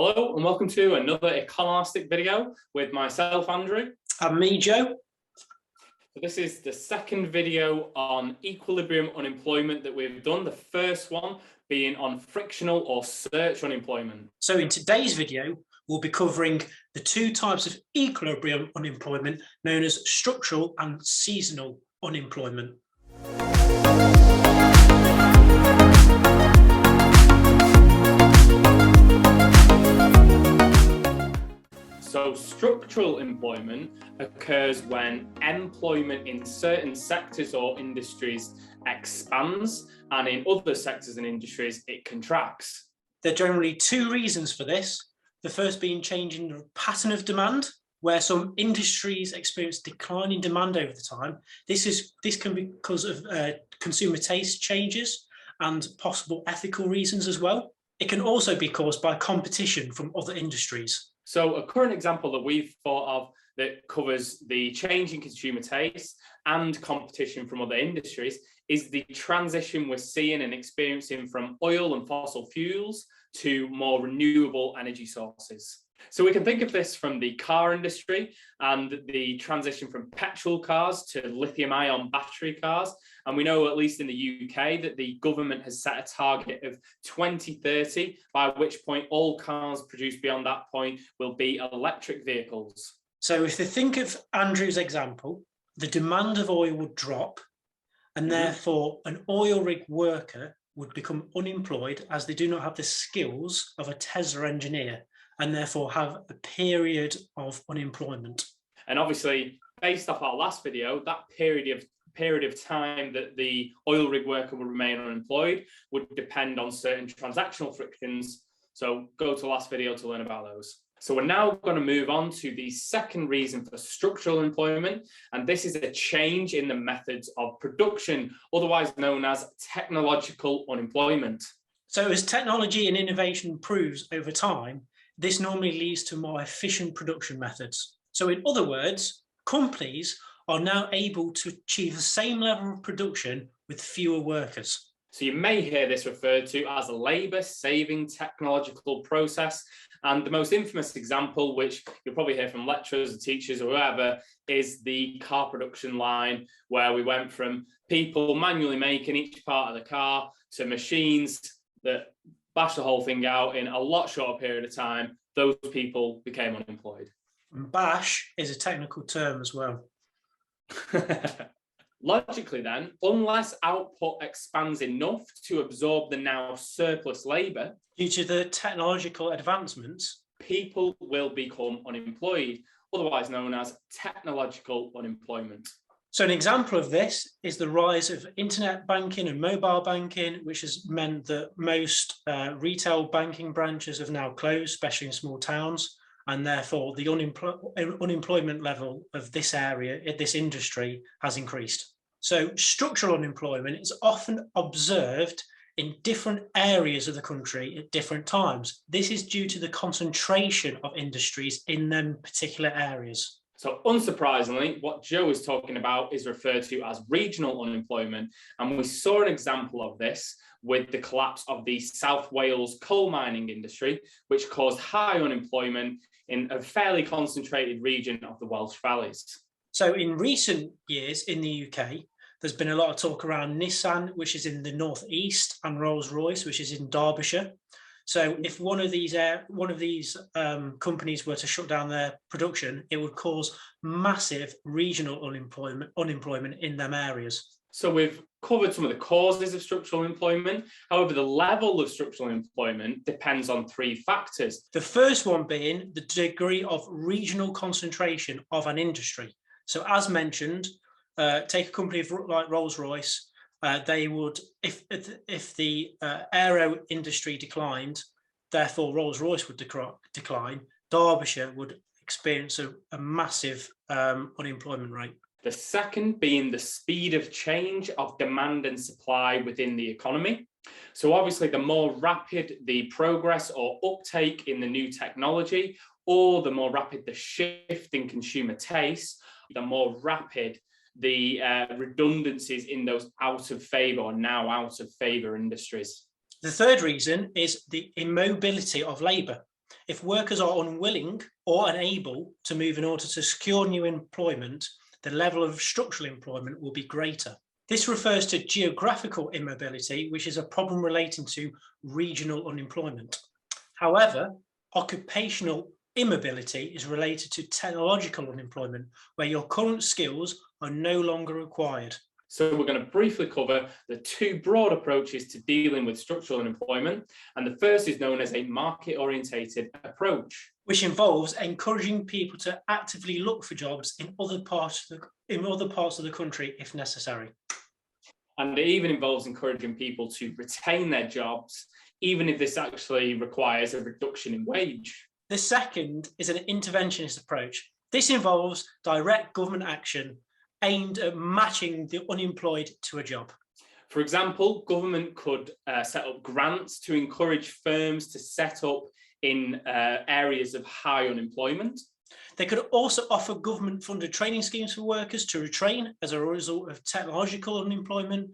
Hello and welcome to another Econolastic video with myself, Andrew. And me, Joe. So this is the second video on equilibrium unemployment that we've done, the first one being on frictional or search unemployment. So in today's video, we'll be covering the two types of equilibrium unemployment known as structural and seasonal unemployment. So structural employment occurs when employment in certain sectors or industries expands, and in other sectors and industries it contracts. There are generally two reasons for this. The first being changing the pattern of demand, where some industries experience declining demand over the time. This can be because of consumer taste changes and possible ethical reasons as well. It can also be caused by competition from other industries. So a current example that we've thought of that covers the change in consumer taste and competition from other industries is the transition we're seeing and experiencing from oil and fossil fuels to more renewable energy sources. So we can think of this from the car industry and the transition from petrol cars to lithium-ion battery cars. And we know, at least in the UK, that the government has set a target of 2030, by which point all cars produced beyond that point will be electric vehicles. So if they think of Andrew's example, the demand of oil would drop, and therefore an oil rig worker would become unemployed as they do not have the skills of a Tesla engineer, and therefore have a period of unemployment. And obviously, based off our last video, that period of time that the oil rig worker will remain unemployed would depend on certain transactional frictions. So go to the last video to learn about those. So we're now going to move on to the second reason for structural employment, and this is a change in the methods of production, otherwise known as technological unemployment. So as technology and innovation improves over time, this normally leads to more efficient production methods. So in other words, companies are now able to achieve the same level of production with fewer workers. So you may hear this referred to as a labour-saving technological process. And the most infamous example, which you'll probably hear from lecturers or teachers or whoever, is the car production line, where we went from people manually making each part of the car to machines that bash the whole thing out in a lot shorter period of time. Those people became unemployed. And bash is a technical term as well. Logically then, unless output expands enough to absorb the now surplus labour, due to the technological advancements, people will become unemployed, otherwise known as technological unemployment. So an example of this is the rise of internet banking and mobile banking, which has meant that most retail banking branches have now closed, especially in small towns, and therefore the unemployment level of this area, this industry, has increased. So structural unemployment is often observed in different areas of the country at different times. This is due to the concentration of industries in them particular areas. So unsurprisingly, what Joe is talking about is referred to as regional unemployment. And we saw an example of this with the collapse of the South Wales coal mining industry, which caused high unemployment in a fairly concentrated region of the Welsh Valleys. So in recent years in the UK, there's been a lot of talk around Nissan, which is in the northeast, and Rolls-Royce, which is in Derbyshire. So if one of these companies were to shut down their production, it would cause massive regional unemployment in them areas. So we've covered some of the causes of structural employment. However, the level of structural employment depends on three factors. The first one being the degree of regional concentration of an industry. So as mentioned, take a company like Rolls-Royce. They would, if the aero industry declined, therefore Rolls-Royce would decline, Derbyshire would experience a massive unemployment rate. The second being the speed of change of demand and supply within the economy. So obviously, the more rapid the progress or uptake in the new technology, or the more rapid the shift in consumer taste, the more rapid the redundancies in those out of favour or now out of favour industries. The third reason is the immobility of labour. If workers are unwilling or unable to move in order to secure new employment, the level of structural employment will be greater. This refers to geographical immobility, which is a problem relating to regional unemployment. However, occupational immobility is related to technological unemployment, where your current skills are no longer required. So we're going to briefly cover the two broad approaches to dealing with structural unemployment. And the first is known as a market-orientated approach, which involves encouraging people to actively look for jobs in other parts of the country if necessary. And it even involves encouraging people to retain their jobs, even if this actually requires a reduction in wage. The second is an interventionist approach. This involves direct government action aimed at matching the unemployed to a job. For example, government could set up grants to encourage firms to set up in areas of high unemployment. They could also offer government-funded training schemes for workers to retrain as a result of technological unemployment.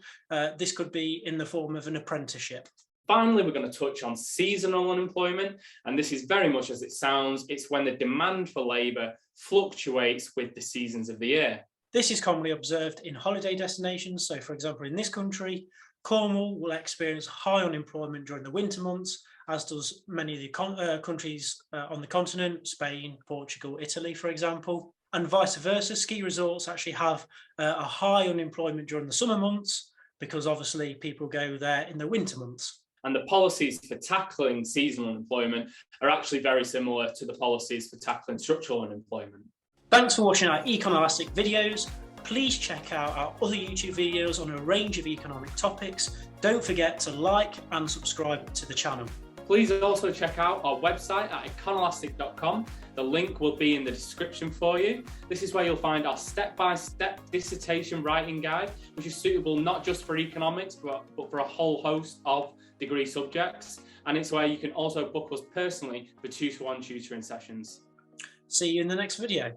This could be in the form of an apprenticeship. Finally, we're going to touch on seasonal unemployment, and this is very much as it sounds. It's when the demand for labour fluctuates with the seasons of the year. This is commonly observed in holiday destinations. So, for example, in this country, Cornwall will experience high unemployment during the winter months, as does many of the countries on the continent, Spain, Portugal, Italy, for example. And vice versa, ski resorts actually have a high unemployment during the summer months, because obviously people go there in the winter months. And the policies for tackling seasonal unemployment are actually very similar to the policies for tackling structural unemployment. Thanks for watching our Econolastic videos. Please check out our other YouTube videos on a range of economic topics. Don't forget to like and subscribe to the channel. Please also check out our website at econolastic.com. The link will be in the description for you. This is where you'll find our step-by-step dissertation writing guide, which is suitable not just for economics, but for a whole host of degree subjects. And it's where you can also book us personally for 2-to-1 tutoring sessions. See you in the next video.